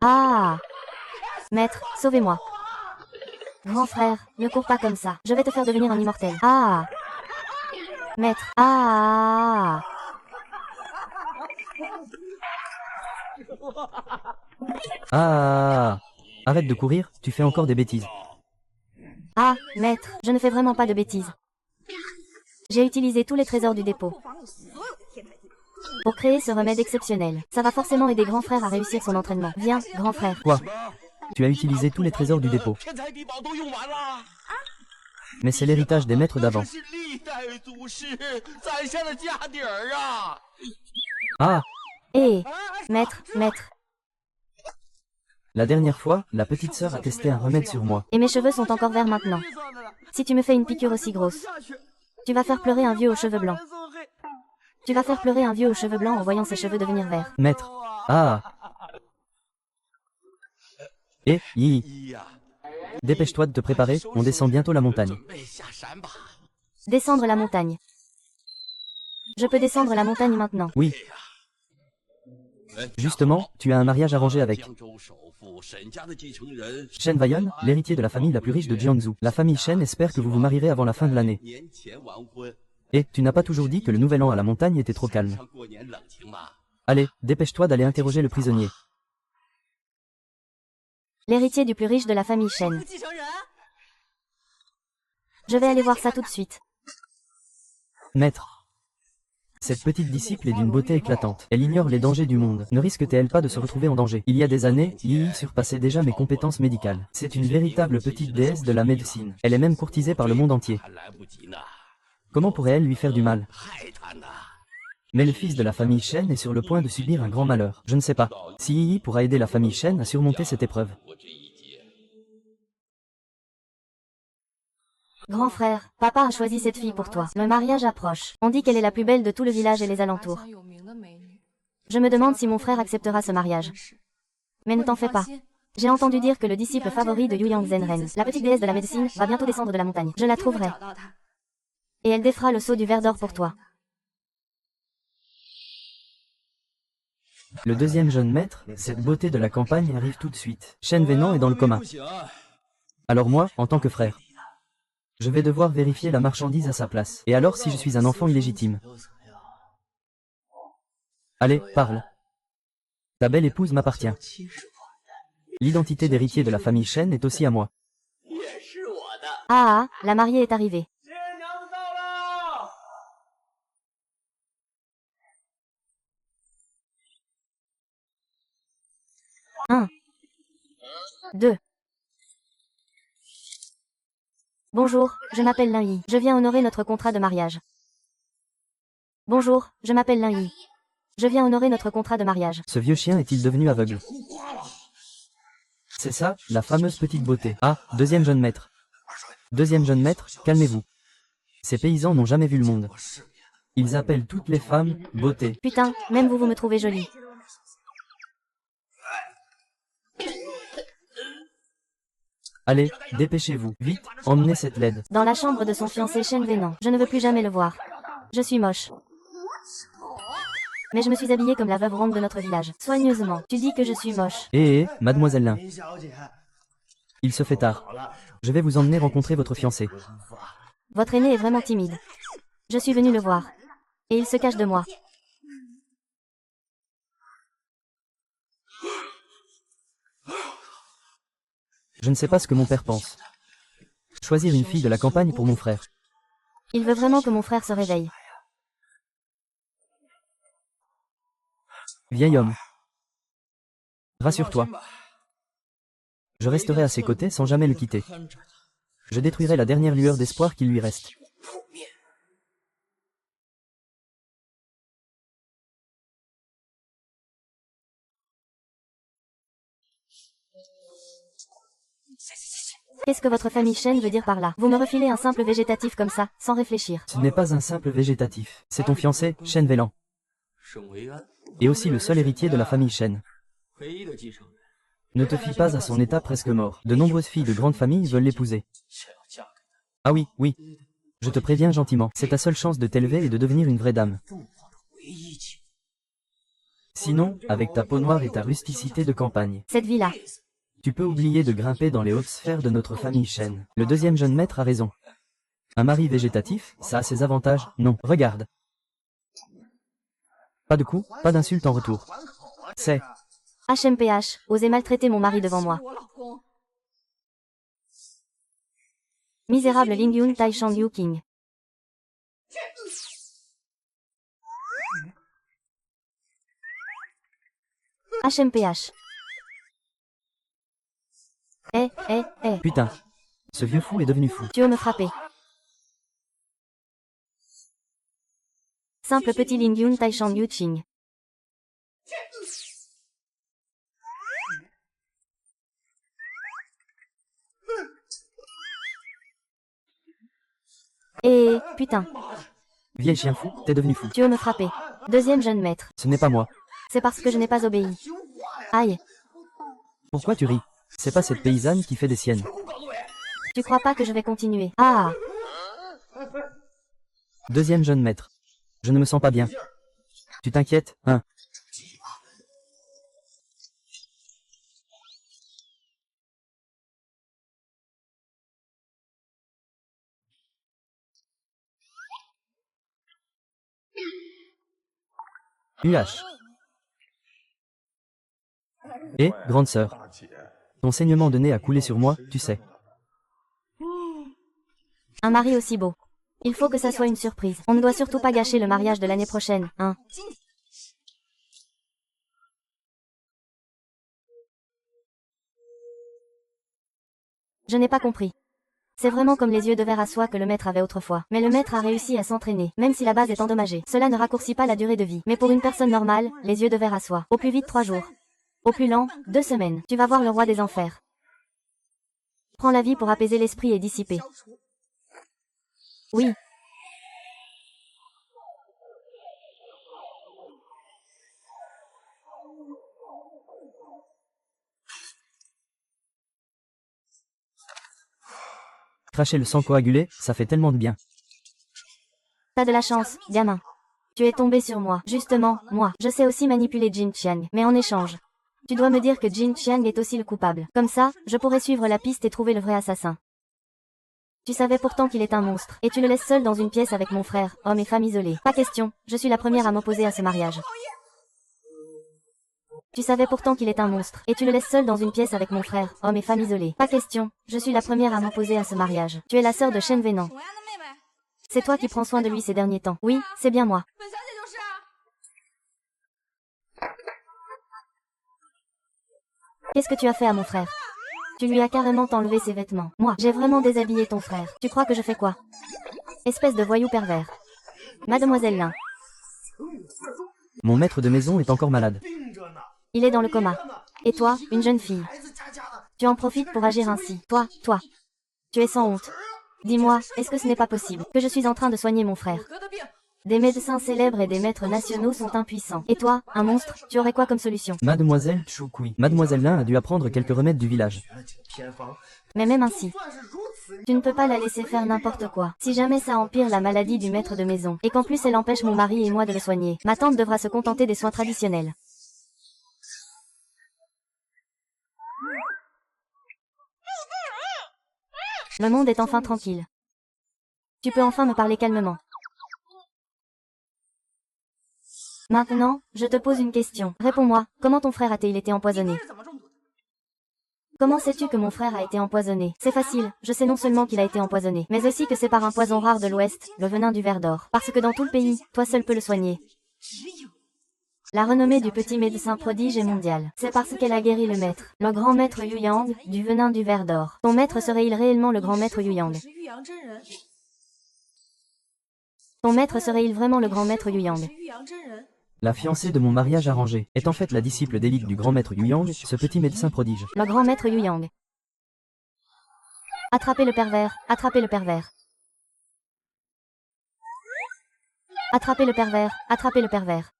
Ah! Maître, sauvez-moi. Grand frère, ne cours pas comme ça. Je vais te faire devenir un immortel. Ah! Maître, ah! Ah! Arrête de courir, tu fais encore des bêtises. Ah, maître, je ne fais vraiment pas de bêtises. J'ai utilisé tous les trésors du dépôt pour créer ce remède exceptionnel. Ça va forcément aider grand frère à réussir son entraînement. Viens, grand frère. Quoi? Tu as utilisé tous les trésors du dépôt. Mais c'est l'héritage des maîtres d'avant. Ah! Hé, maître, maître. La dernière fois, la petite sœur a testé un remède sur moi. Et mes cheveux sont encore verts maintenant. Si tu me fais une piqûre aussi grosse, tu vas faire pleurer un vieux aux cheveux blancs. Tu vas faire pleurer un vieux aux cheveux blancs en voyant ses cheveux devenir verts. Maître. Ah! Yi. Dépêche-toi de te préparer, on descend bientôt la montagne. Descendre la montagne. Je peux descendre la montagne maintenant. Oui. Justement, tu as un mariage arrangé avec Shen Waiyan, l'héritier de la famille la plus riche de Jiangsu. La famille Shen espère que vous vous marierez avant la fin de l'année. Et tu n'as pas toujours dit que le nouvel an à la montagne était trop calme. Allez, dépêche-toi d'aller interroger le prisonnier. L'héritier du plus riche de la famille Shen. Je vais aller voir ça tout de suite. Maître. Cette petite disciple est d'une beauté éclatante. Elle ignore les dangers du monde. Ne risque-t-elle pas de se retrouver en danger? Il y a des années, Yi surpassait déjà mes compétences médicales. C'est une véritable petite déesse de la médecine. Elle est même courtisée par le monde entier. Comment pourrait-elle lui faire du mal? Mais le fils de la famille Shen est sur le point de subir un grand malheur. Je ne sais pas si Yi pourra aider la famille Shen à surmonter cette épreuve. Grand frère, papa a choisi cette fille pour toi. Le mariage approche. On dit qu'elle est la plus belle de tout le village et les alentours. Je me demande si mon frère acceptera ce mariage. Mais ne t'en fais pas. J'ai entendu dire que le disciple favori de Yuyang Zhenren, la petite déesse de la médecine, va bientôt descendre de la montagne. Je la trouverai. Et elle défera le sceau du ver d'or pour toi. Le deuxième jeune maître, cette beauté de la campagne arrive tout de suite. Shen Weinan est dans le coma. Alors moi, en tant que frère, je vais devoir vérifier la marchandise à sa place. Et alors si je suis un enfant illégitime? Allez, parle. Ta belle épouse m'appartient. L'identité d'héritier de la famille Shen est aussi à moi. Ah, la mariée est arrivée. Un. 2. Bonjour, je m'appelle Lin Yi. Je viens honorer notre contrat de mariage. Bonjour, je m'appelle Lin Yi. Je viens honorer notre contrat de mariage. Ce vieux chien est-il devenu aveugle? C'est ça, la fameuse petite beauté. Ah, deuxième jeune maître. Deuxième jeune maître, calmez-vous. Ces paysans n'ont jamais vu le monde. Ils appellent toutes les femmes beauté. Putain, même vous me trouvez jolie. Allez, dépêchez-vous, vite, emmenez cette laide. Dans la chambre de son fiancé Shen Weinan. Je ne veux plus jamais le voir. Je suis moche. Mais je me suis habillée comme la veuve ronde de notre village. Soigneusement. Tu dis que je suis moche. Mademoiselle Lin. Il se fait tard. Je vais vous emmener rencontrer votre fiancé. Votre aîné est vraiment timide. Je suis venue le voir. Et il se cache de moi. Je ne sais pas ce que mon père pense. Choisir une fille de la campagne pour mon frère. Il veut vraiment que mon frère se réveille. Vieil homme. Rassure-toi. Je resterai à ses côtés sans jamais le quitter. Je détruirai la dernière lueur d'espoir qu'il lui reste. Qu'est-ce que votre famille Shen veut dire par là? Vous me refilez un simple végétatif comme ça, sans réfléchir. Ce n'est pas un simple végétatif. C'est ton fiancé, Shen Weilan. Et aussi le seul héritier de la famille Shen. Ne te fie pas à son état presque mort. De nombreuses filles de grande famille veulent l'épouser. Ah oui, oui. Je te préviens gentiment. C'est ta seule chance de t'élever et de devenir une vraie dame. Sinon, avec ta peau noire et ta rusticité de campagne, Cette vie-là. tu peux oublier de grimper dans les hautes sphères de notre famille Shen. Le deuxième jeune maître a raison. Un mari végétatif, ça a ses avantages, non, regarde. Pas de coups, pas d'insultes en retour. C'est... HMPH, osez maltraiter mon mari devant moi. Misérable Lingyun Tai Shang Yu King. HMPH. Putain. Ce vieux fou est devenu fou. Tu oses me frapper. Simple petit Lingyun Tai Shang Yu Ching. Putain. Vieil chien fou, t'es devenu fou. Tu oses me frapper. Deuxième jeune maître. Ce n'est pas moi. C'est parce que je n'ai pas obéi. Aïe. Pourquoi tu ris? C'est pas cette paysanne qui fait des siennes. Tu crois pas que je vais continuer? Ah. Deuxième jeune maître. Je ne me sens pas bien. Tu t'inquiètes, hein? UH. Et, grande sœur. Ton saignement de nez a coulé sur moi, tu sais. Un mari aussi beau. Il faut que ça soit une surprise. On ne doit surtout pas gâcher le mariage de l'année prochaine, hein. Je n'ai pas compris. C'est vraiment comme les yeux de verre à soie que le maître avait autrefois. Mais le maître a réussi à s'entraîner, même si la base est endommagée. Cela ne raccourcit pas la durée de vie. Mais pour une personne normale, les yeux de verre à soie. Au plus vite 3 jours. Au plus lent, 2 semaines. Tu vas voir le roi des enfers. Prends la vie pour apaiser l'esprit et dissiper. Oui. Cracher le sang coagulé, ça fait tellement de bien. T'as de la chance, gamin. Tu es tombé sur moi. Justement, moi. Je sais aussi manipuler Jin Qiang, mais en échange. Tu dois me dire que Jin Qiang est aussi le coupable. Comme ça, je pourrais suivre la piste et trouver le vrai assassin. Tu savais pourtant qu'il est un monstre, et tu le laisses seul dans une pièce avec mon frère, homme et femme isolés. Pas question, je suis la première à m'opposer à ce mariage. Tu savais pourtant qu'il est un monstre, et tu le laisses seul dans une pièce avec mon frère, homme et femme isolés. Pas question, je suis la première à m'opposer à ce mariage. Tu es la sœur de Shen Venant. C'est toi qui prends soin de lui ces derniers temps. Oui, c'est bien moi. Qu'est-ce que tu as fait à mon frère? Tu lui as carrément enlevé ses vêtements. Moi, j'ai vraiment déshabillé ton frère. Tu crois que je fais quoi? Espèce de voyou pervers. Mademoiselle Lin. Mon maître de maison est encore malade. Il est dans le coma. Et toi, une jeune fille. Tu en profites pour agir ainsi. Toi. Tu es sans honte. Dis-moi, est-ce que ce n'est pas possible que je suis en train de soigner mon frère? Des médecins célèbres et des maîtres nationaux sont impuissants. Et toi, un monstre, tu aurais quoi comme solution? Mademoiselle Choukui. Mademoiselle Lin a dû apprendre quelques remèdes du village. Mais même ainsi, tu ne peux pas la laisser faire n'importe quoi. Si jamais ça empire la maladie du maître de maison, et qu'en plus elle empêche mon mari et moi de le soigner, ma tante devra se contenter des soins traditionnels. Le monde est enfin tranquille. Tu peux enfin me parler calmement. Maintenant, je te pose une question. Réponds-moi, comment ton frère a-t-il été empoisonné? Comment sais-tu que mon frère a été empoisonné? C'est facile, je sais non seulement qu'il a été empoisonné, mais aussi que c'est par un poison rare de l'Ouest, le venin du ver d'or. Parce que dans tout le pays, toi seul peux le soigner. La renommée du petit médecin prodige est mondiale. C'est parce qu'elle a guéri le maître, le grand maître Yu Yang, du venin du ver d'or. Ton maître serait-il réellement le grand maître Yu Yang? Ton maître serait-il vraiment le grand maître Yu Yang? La fiancée de mon mariage arrangé est en fait la disciple d'élite du grand maître Yu Yang, ce petit médecin prodige. Le grand maître Yu Yang. Attrapez le pervers, attrapez le pervers. Attrapez le pervers, attrapez le pervers.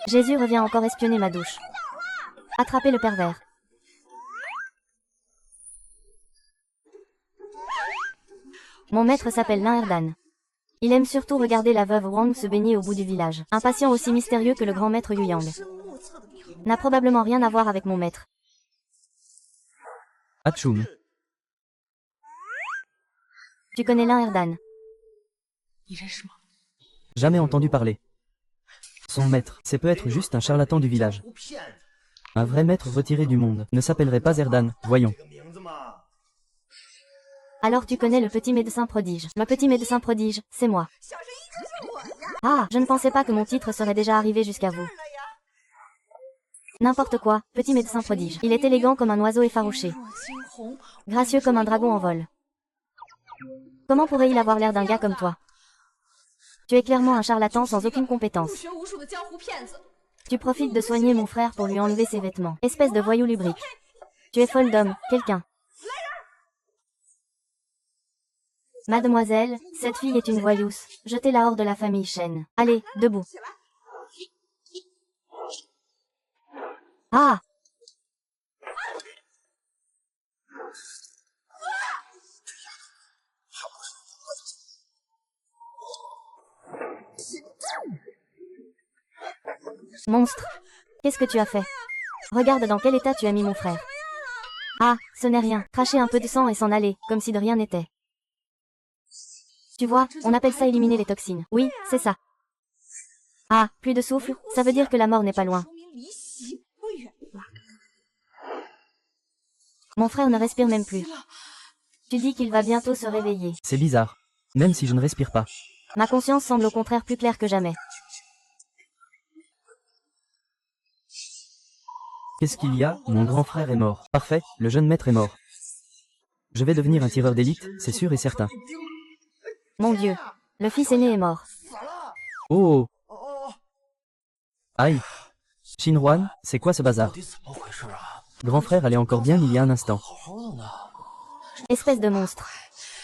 Jésus revient encore espionner ma douche. Attrapez le pervers. Mon maître s'appelle Lin Erdan. Il aime surtout regarder la veuve Wang se baigner au bout du village. Un patient aussi mystérieux que le grand maître Yu Yang. N'a probablement rien à voir avec mon maître. Atchoum. Tu connais l'un Erdan. Jamais entendu parler. Son maître, c'est peut-être juste un charlatan du village. Un vrai maître retiré du monde ne s'appellerait pas Erdan, voyons. Alors tu connais le petit médecin prodige. Le petit médecin prodige, c'est moi. Ah, je ne pensais pas que mon titre serait déjà arrivé jusqu'à vous. N'importe quoi, petit médecin prodige. Il est élégant comme un oiseau effarouché. Gracieux comme un dragon en vol. Comment pourrait-il avoir l'air d'un gars comme toi? Tu es clairement un charlatan sans aucune compétence. Tu profites de soigner mon frère pour lui enlever ses vêtements. Espèce de voyou lubrique. Tu es folle d'homme, quelqu'un. Mademoiselle, cette fille est une voyousse. Jetez-la hors de la famille Shen. Allez, debout. Ah! Monstre! Qu'est-ce que tu as fait? Regarde dans quel état tu as mis mon frère. Ah, ce n'est rien. Cracher un peu de sang et s'en aller, comme si de rien n'était. Tu vois, on appelle ça éliminer les toxines. Oui, c'est ça. Ah, plus de souffle, ça veut dire que la mort n'est pas loin. Mon frère ne respire même plus. Tu dis qu'il va bientôt se réveiller. C'est bizarre. Même si je ne respire pas. Ma conscience semble au contraire plus claire que jamais. Qu'est-ce qu'il y a? Mon grand frère est mort. Parfait, le jeune maître est mort. Je vais devenir un tireur d'élite, c'est sûr et certain. Mon Dieu, le fils aîné est mort. Oh! Aïe! Shinruan, c'est quoi ce bazar? Grand frère allait encore bien il y a un instant. Espèce de monstre.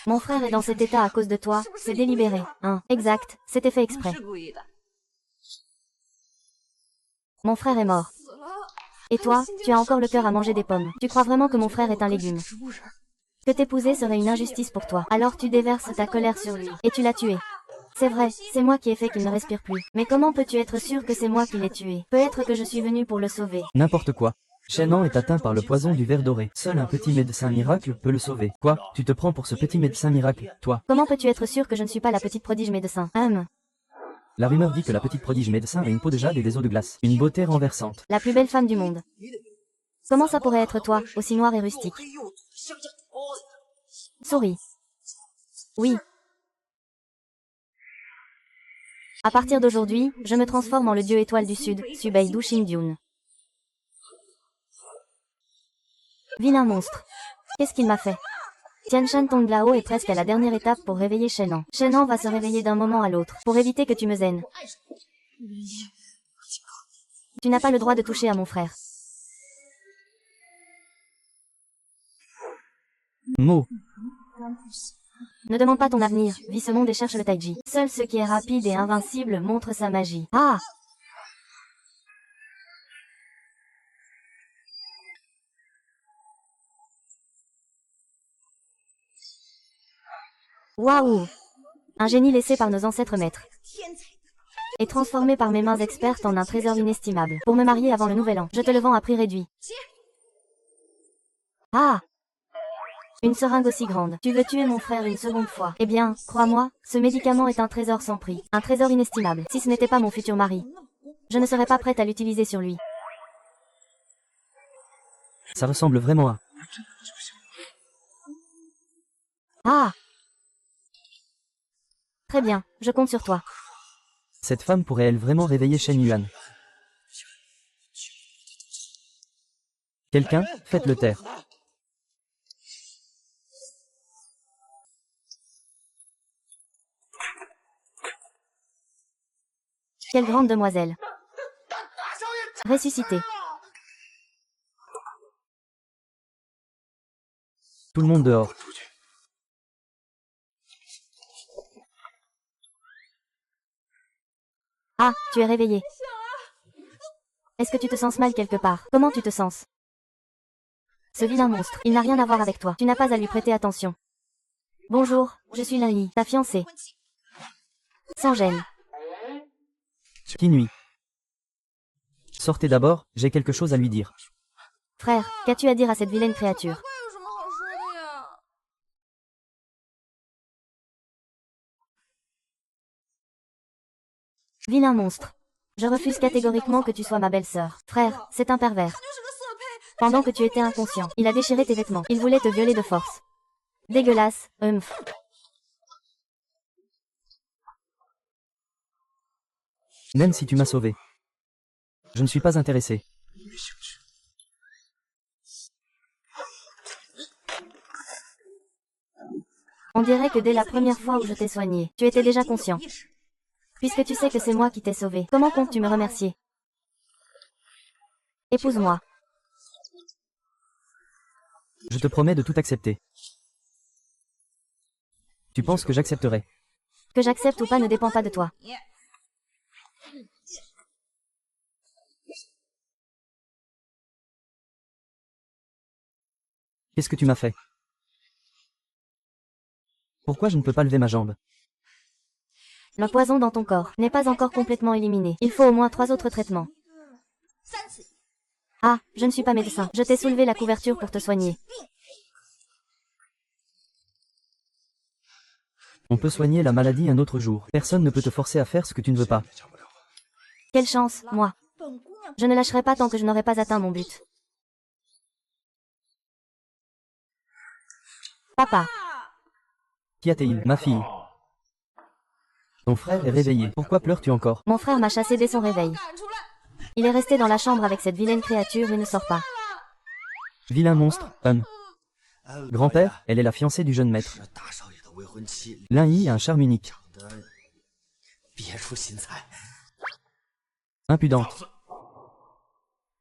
Mon frère est dans cet état à cause de toi, c'est délibéré, hein. Exact, c'était fait exprès. Mon frère est mort. Et toi, tu as encore le cœur à manger des pommes. Tu crois vraiment que mon frère est un légume? Que t'épouser serait une injustice pour toi. Alors tu déverses ta colère sur lui, et tu l'as tué. C'est vrai, c'est moi qui ai fait qu'il ne respire plus. Mais comment peux-tu être sûr que c'est moi qui l'ai tué? Peut-être que je suis venu pour le sauver. N'importe quoi. Shen'an est atteint par le poison du ver doré. Seul un petit médecin miracle peut le sauver. Quoi? Tu te prends pour ce petit médecin miracle, toi? Comment peux-tu être sûr que je ne suis pas la petite prodige médecin? La rumeur dit que la petite prodige médecin a une peau de jade et des os de glace. Une beauté renversante. La plus belle femme du monde. Comment ça pourrait être toi, aussi noir et rustique? Souris. Oui. À partir d'aujourd'hui, je me transforme en le dieu étoile du sud, Subei Du Xingdyun. Vilain monstre. Qu'est-ce qu'il m'a fait? Tianshan Tonglao est presque à la dernière étape pour réveiller Shen'an. Shen'an va se réveiller d'un moment à l'autre, pour éviter que tu me zennes. Tu n'as pas le droit de toucher à mon frère. Mo. Ne demande pas ton avenir, vis ce monde et cherche le taiji. Seul ce qui est rapide et invincible montre sa magie. Ah! Waouh! Un génie laissé par nos ancêtres maîtres. Et transformé par mes mains expertes en un trésor inestimable. Pour me marier avant le nouvel an, je te le vends à prix réduit. Ah! Une seringue aussi grande. Tu veux tuer mon frère une seconde fois. Eh bien, crois-moi, ce médicament est un trésor sans prix. Un trésor inestimable. Si ce n'était pas mon futur mari, je ne serais pas prête à l'utiliser sur lui. Ça ressemble vraiment à... Ah! Très bien, je compte sur toi. Cette femme pourrait-elle vraiment réveiller Shen Yuan? Quelqu'un, faites-le taire. Quelle grande demoiselle. Ressuscité. Tout le monde dehors. Ah, tu es réveillé. Est-ce que tu te sens mal quelque part? Comment tu te sens? Ce vilain monstre, il n'a rien à voir avec toi. Tu n'as pas à lui prêter attention. Bonjour, je suis Lin Yi, ta fiancée. Sans gêne. Qui nuit. Sortez d'abord, j'ai quelque chose à lui dire. Frère, qu'as-tu à dire à cette vilaine créature? Vilain monstre. Je refuse catégoriquement que tu sois ma belle-sœur. Frère, c'est un pervers. Pendant que tu étais inconscient, il a déchiré tes vêtements. Il voulait te violer de force. Dégueulasse, Même si tu m'as sauvé. Je ne suis pas intéressé. On dirait que dès la première fois où je t'ai soigné, tu étais déjà conscient. Puisque tu sais que c'est moi qui t'ai sauvé, comment comptes-tu me remercier? Épouse-moi. Je te promets de tout accepter. Tu penses que j'accepterai? Que j'accepte ou pas ne dépend pas de toi. Qu'est-ce que tu m'as fait? Pourquoi je ne peux pas lever ma jambe? Le poison dans ton corps n'est pas encore complètement éliminé. Il faut au moins 3 autres traitements. Ah, je ne suis pas médecin. Je t'ai soulevé la couverture pour te soigner. On peut soigner la maladie un autre jour. Personne ne peut te forcer à faire ce que tu ne veux pas. Quelle chance, moi. Je ne lâcherai pas tant que je n'aurai pas atteint mon but. Papa. Qui a-t-il, ma fille? Ton frère est réveillé. Pourquoi pleures-tu encore? Mon frère m'a chassé dès son réveil. Il est resté dans la chambre avec cette vilaine créature et ne sort pas. Vilain monstre, Grand-père, elle est la fiancée du jeune maître. L'un y a un charme unique. Impudente.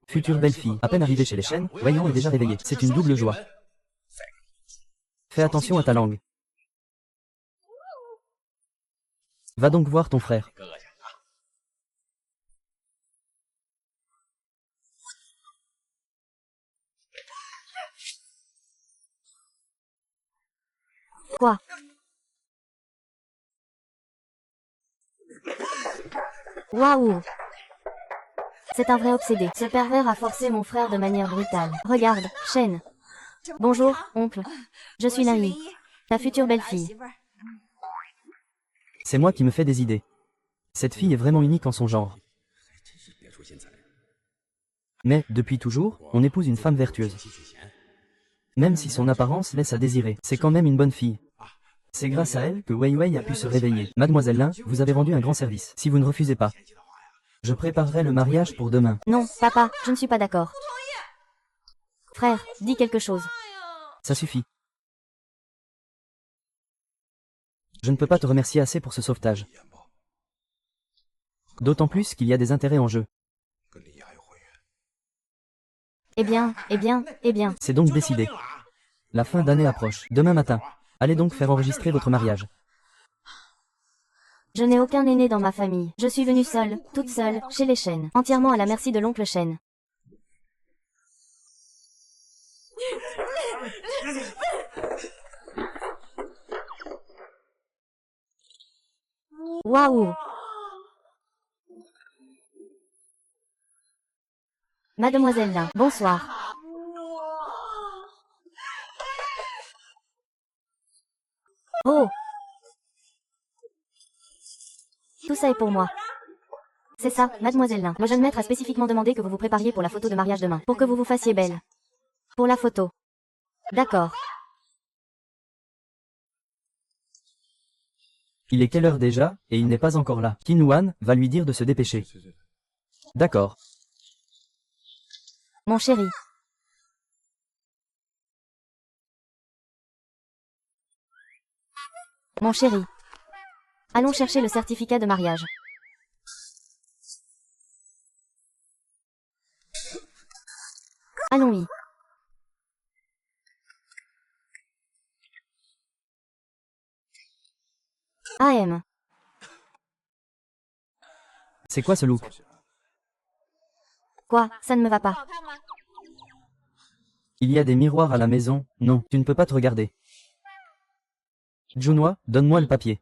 Future belle-fille, à peine arrivée chez les chênes, Wei est déjà réveillé. C'est une double joie. Fais attention à ta langue. Va donc voir ton frère. Quoi? Waouh! C'est un vrai obsédé. Ce pervers a forcé mon frère de manière brutale. Regarde, Shen. Bonjour, oncle. Je suis Nai, ta future belle-fille. C'est moi qui me fais des idées. Cette fille est vraiment unique en son genre. Mais, depuis toujours, on épouse une femme vertueuse. Même si son apparence laisse à désirer, c'est quand même une bonne fille. C'est grâce à elle que Wei a pu se réveiller. Mademoiselle Lin, vous avez rendu un grand service. Si vous ne refusez pas, je préparerai le mariage pour demain. Non, papa, je ne suis pas d'accord. Frère, dis quelque chose. Ça suffit. Je ne peux pas te remercier assez pour ce sauvetage. D'autant plus qu'il y a des intérêts en jeu. Eh bien. C'est donc décidé. La fin d'année approche. Demain matin. Allez donc faire enregistrer votre mariage. Je n'ai aucun aîné dans ma famille. Je suis venue seule, toute seule, chez les Shen, entièrement à la merci de l'oncle Shen. Waouh! Mademoiselle Lin, bonsoir. Oh! Tout ça est pour moi. C'est ça, mademoiselle Lin. Le jeune maître a spécifiquement demandé que vous vous prépariez pour la photo de mariage demain, pour que vous vous fassiez belle. Pour la photo. D'accord. Il est quelle heure déjà, et il n'est pas encore là. Qin Wan va lui dire de se dépêcher. D'accord. Mon chéri. Mon chéri. Allons chercher le certificat de mariage. Allons-y. AM. C'est quoi ce look? Quoi, ça ne me va pas. Il y a des miroirs à la maison. Non, tu ne peux pas te regarder. Junhua, donne-moi le papier.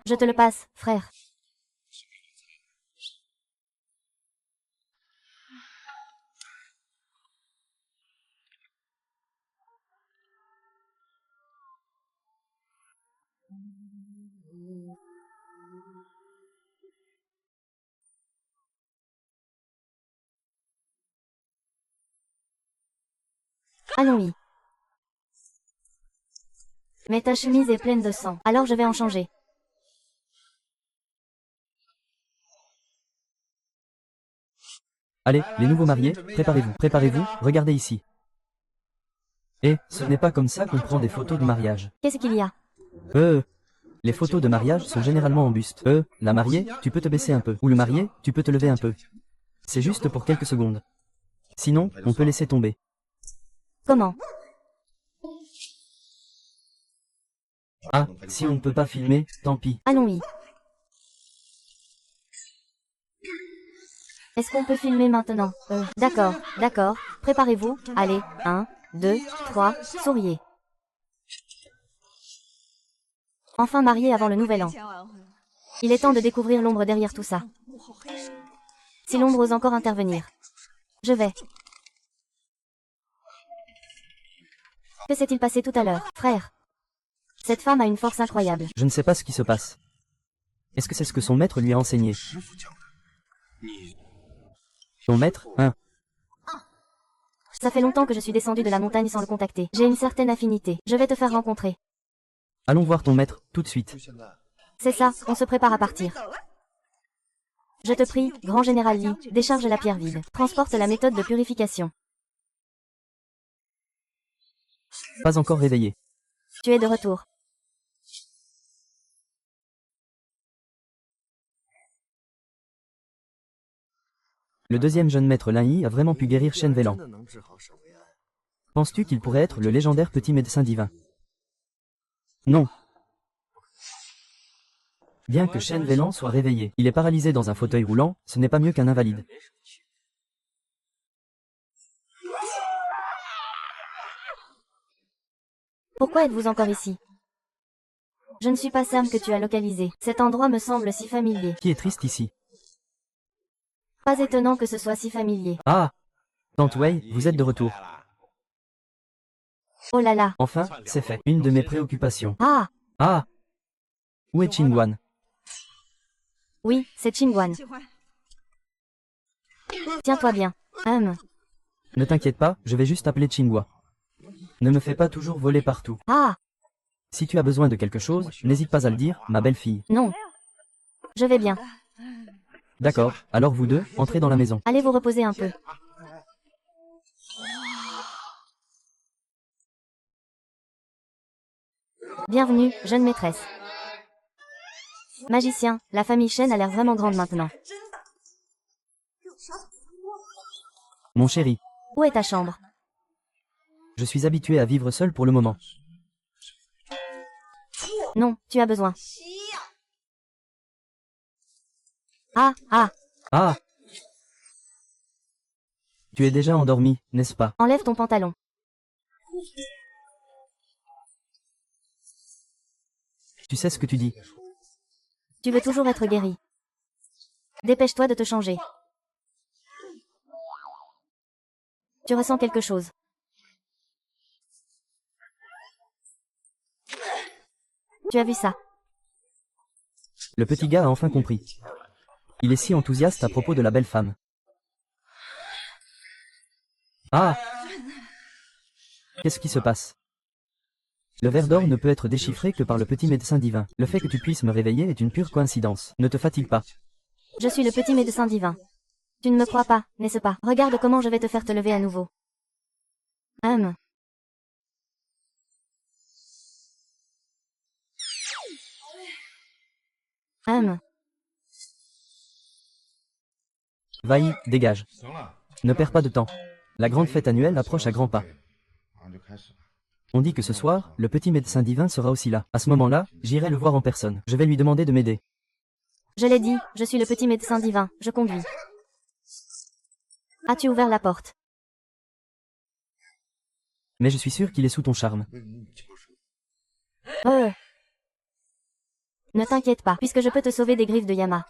Je te le passe, frère. Allons-y. Mais ta chemise est pleine de sang. Alors je vais en changer. Allez, les nouveaux mariés, préparez-vous, préparez-vous, regardez ici. Et, ce n'est pas comme ça qu'on prend des photos de mariage. Qu'est-ce qu'il y a? Les photos de mariage sont généralement en buste. La mariée, tu peux te baisser un peu. Ou le marié, tu peux te lever un peu. C'est juste pour quelques secondes. Sinon, on peut laisser tomber. Comment? Ah, si on ne peut pas filmer, tant pis. Allons-y. Est-ce qu'on peut filmer maintenant? D'accord, d'accord. Préparez-vous. Allez, 1, 2, 3, souriez. Enfin marié avant le nouvel an. Il est temps de découvrir l'ombre derrière tout ça. Si l'ombre ose encore intervenir. Je vais. Que s'est-il passé tout à l'heure, frère? Cette femme a une force incroyable. Je ne sais pas ce qui se passe. Est-ce que c'est ce que son maître lui a enseigné? Son maître, hein? Ça fait longtemps que je suis descendu de la montagne sans le contacter. J'ai une certaine affinité. Je vais te faire rencontrer. Allons voir ton maître, tout de suite. C'est ça, on se prépare à partir. Je te prie, grand général Li, décharge la pierre vide. Transporte la méthode de purification. Pas encore réveillé. Tu es de retour. Le deuxième jeune maître Lin Yi a vraiment pu guérir Shen Weilan. Penses-tu qu'il pourrait être le légendaire petit médecin divin? Non. Bien que Shen Weilan soit réveillé, il est paralysé dans un fauteuil roulant, ce n'est pas mieux qu'un invalide. Pourquoi êtes-vous encore ici? Je ne suis pas Sam que tu as localisé. Cet endroit me semble si familier. Qui est triste ici? Pas étonnant que ce soit si familier. Ah! Tante Wei, vous êtes de retour. Oh là là. Enfin, c'est fait. Une de mes préoccupations. Ah! Ah! Où est Qingguan? Oui, c'est Qingguan. Tiens-toi bien. Ne t'inquiète pas, je vais juste appeler Qinghua. Ne me fais pas toujours voler partout. Ah! Si tu as besoin de quelque chose, n'hésite pas à le dire, ma belle-fille. Non. Je vais bien. D'accord, alors vous deux, entrez dans la maison. Allez vous reposer un peu. Bienvenue, jeune maîtresse. Magicien, la famille Shen a l'air vraiment grande maintenant. Mon chéri, Où est ta chambre? je suis habitué à vivre seul pour le moment. Non, tu as besoin. Ah, ah, Ah! Tu es déjà endormi, n'est-ce pas? enlève ton pantalon. Tu sais ce que tu dis. Tu veux toujours être guéri. Dépêche-toi de te changer. Tu ressens quelque chose. Tu as vu ça? Le petit gars a enfin compris. Il est si enthousiaste à propos de la belle femme. Ah! Qu'est-ce qui se passe? Le ver d'or ne peut être déchiffré que par le petit médecin divin. Le fait que tu puisses me réveiller est une pure coïncidence. Ne te fatigue pas. Je suis le petit médecin divin. Tu ne me crois pas, n'est-ce pas? Regarde comment je vais te faire te lever à nouveau. Vaï, dégage. Ne perds pas de temps. La grande fête annuelle approche à grands pas. On dit que ce soir, le petit médecin divin sera aussi là. À ce moment-là, j'irai le voir en personne. Je vais lui demander de m'aider. Je l'ai dit, je suis le petit médecin divin, je conduis. As-tu ouvert la porte? Mais je suis sûr qu'il est sous ton charme. Ne t'inquiète pas, puisque je peux te sauver des griffes de Yama.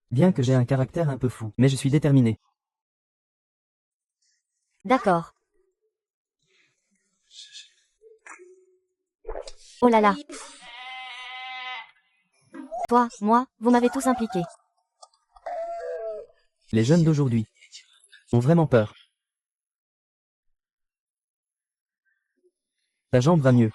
Bien que j'ai un caractère un peu fou, mais je suis déterminé. D'accord. Oh là là. Toi, moi, vous m'avez tous impliqué. Les jeunes d'aujourd'hui ont vraiment peur. Ta jambe va mieux.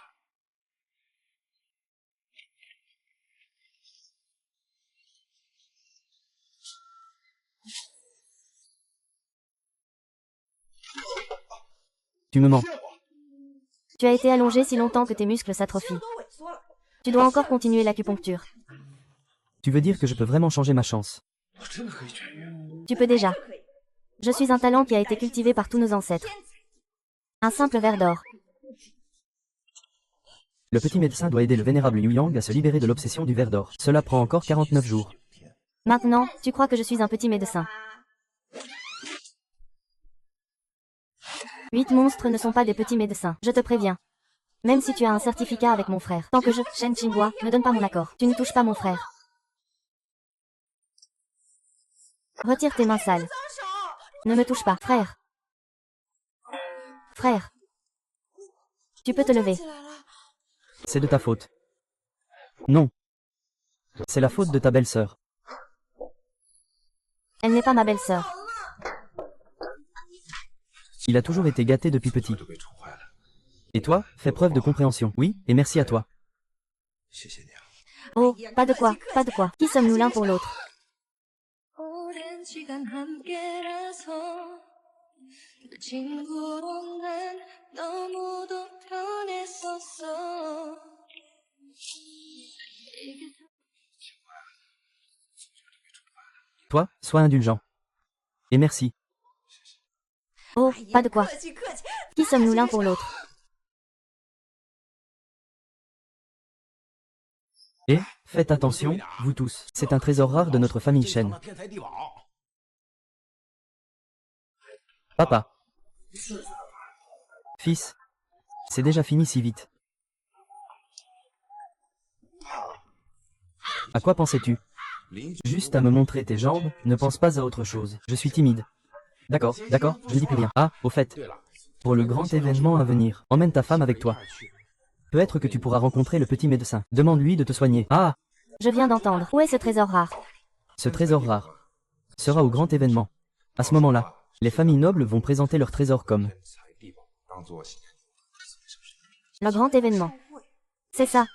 Tu me mens. Tu as été allongé si longtemps que tes muscles s'atrophient. Tu dois encore continuer l'acupuncture. Tu veux dire que je peux vraiment changer ma chance? Tu peux déjà. Je suis un talent qui a été cultivé par tous nos ancêtres. Un simple ver d'or. Le petit médecin doit aider le vénérable Liu Yang à se libérer de l'obsession du ver d'or. Cela prend encore 49 jours. Maintenant, tu crois que je suis un petit médecin. 8 monstres ne sont pas des petits médecins, je te préviens. Même si tu as un certificat avec mon frère. Tant que je, Shen Qinghua, ne donne pas mon accord. Tu ne touches pas mon frère. Retire tes mains sales. Ne me touche pas, frère. Frère. Tu peux te lever. C'est de ta faute. Non. C'est la faute de ta belle-sœur. Elle n'est pas ma belle-sœur. Il a toujours été gâté depuis petit. Et toi, fais preuve de compréhension. Oui, et merci à toi. Oh, pas de quoi, pas de quoi. Qui sommes-nous l'un pour l'autre? Toi, sois indulgent. Et merci. Oh, pas de quoi. Qui sommes-nous l'un pour l'autre? Et, faites attention, vous tous. C'est un trésor rare de notre famille Shen. Papa. Fils. C'est déjà fini si vite. À quoi pensais-tu? Juste à me montrer tes jambes, ne pense pas à autre chose. Je suis timide. D'accord, d'accord, je ne dis plus rien. Ah, au fait. Pour le grand événement à venir, emmène ta femme avec toi. Peut-être que tu pourras rencontrer le petit médecin. Demande-lui de te soigner. Ah! Je viens d'entendre. Où est ce trésor rare? Ce trésor rare sera au grand événement. À ce moment-là, les familles nobles vont présenter leur trésor comme le grand événement. C'est ça,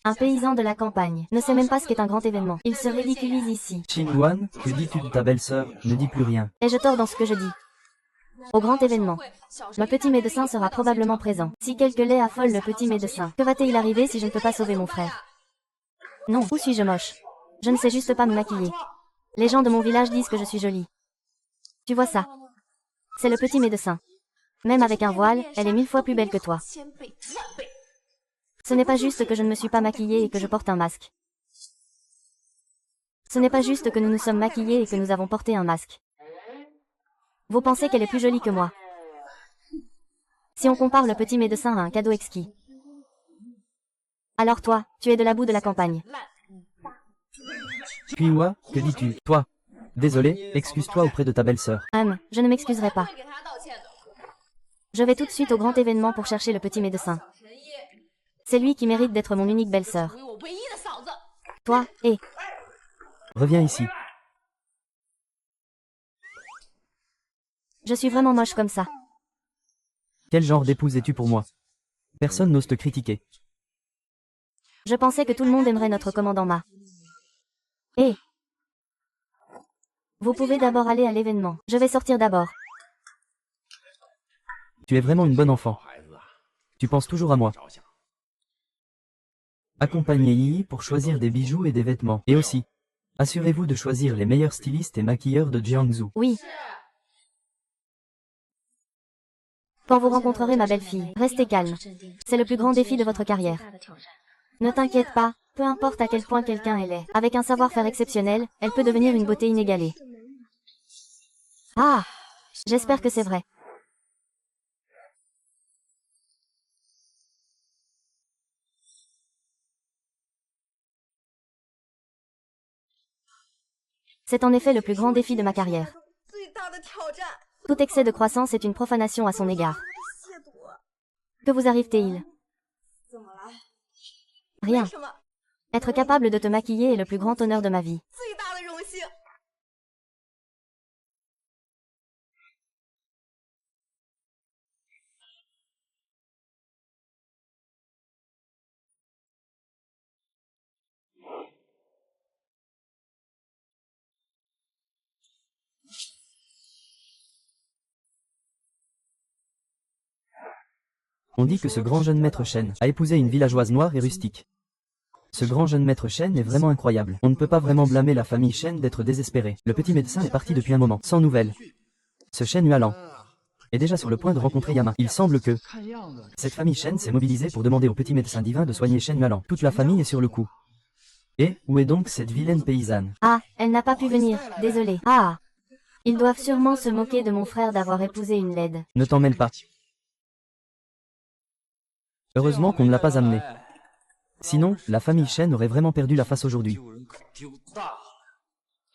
Un paysan de la campagne ne sait même pas ce qu'est un grand événement. Il se ridiculise ici. Qingwan, que dis-tu de ta belle-sœur? Ne dis plus rien. Et je tors dans ce que je dis. Au grand événement, le petit médecin sera probablement présent. Si quelque lait affole le petit médecin, que va-t-il arriver si je ne peux pas sauver mon frère? Non, où suis-je moche? Je ne sais juste pas me maquiller. Les gens de mon village disent que je suis jolie. Tu vois ça? C'est le petit médecin. Même avec un voile, elle est 1000 fois plus belle que toi. Ce n'est pas juste que je ne me suis pas maquillée et que je porte un masque. Ce n'est pas juste que nous nous sommes maquillés et que nous avons porté un masque. Vous pensez qu'elle est plus jolie que moi. Si on compare le petit médecin à un cadeau exquis. Alors toi, tu es de la boue de la campagne. Puis-moi, que dis-tu? Toi. Désolé, excuse-toi auprès de ta belle-sœur. Je ne m'excuserai pas. Je vais tout de suite au grand événement pour chercher le petit médecin. C'est lui qui mérite d'être mon unique belle-sœur. Toi, Reviens ici. Je suis vraiment moche comme ça. Quel genre d'épouse es-tu pour moi? Personne n'ose te critiquer. Je pensais que tout le monde aimerait notre commandant Ma. Vous pouvez d'abord aller à l'événement. Je vais sortir d'abord. Tu es vraiment une bonne enfant. Tu penses toujours à moi. Accompagnez Yi pour choisir des bijoux et des vêtements. Et aussi, assurez-vous de choisir les meilleurs stylistes et maquilleurs de Jiangsu. Oui. Quand vous rencontrerez ma belle-fille, restez calme. C'est le plus grand défi de votre carrière. Ne t'inquiète pas, peu importe à quel point quelqu'un est laid. Avec un savoir-faire exceptionnel, elle peut devenir une beauté inégalée. Ah, j'espère que c'est vrai. C'est en effet le plus grand défi de ma carrière. Tout excès de croissance est une profanation à son égard. Que vous arrive-t-il? Rien. Être capable de te maquiller est le plus grand honneur de ma vie. On dit que ce grand jeune maître Shen a épousé une villageoise noire et rustique. Ce grand jeune maître Shen est vraiment incroyable. On ne peut pas vraiment blâmer la famille Shen d'être désespérée. Le petit médecin est parti depuis un moment, sans nouvelles. Ce Shen Yualan est déjà sur le point de rencontrer Yama. Il semble que cette famille Shen s'est mobilisée pour demander au petit médecin divin de soigner Shen Yualan. Toute la famille est sur le coup. Et où est donc cette vilaine paysanne? Ah, elle n'a pas pu venir, désolé. Ah, ils doivent sûrement se moquer de mon frère d'avoir épousé une laide. Ne t'en mêle pas. Heureusement qu'on ne l'a pas amené. Sinon, la famille Shen aurait vraiment perdu la face aujourd'hui.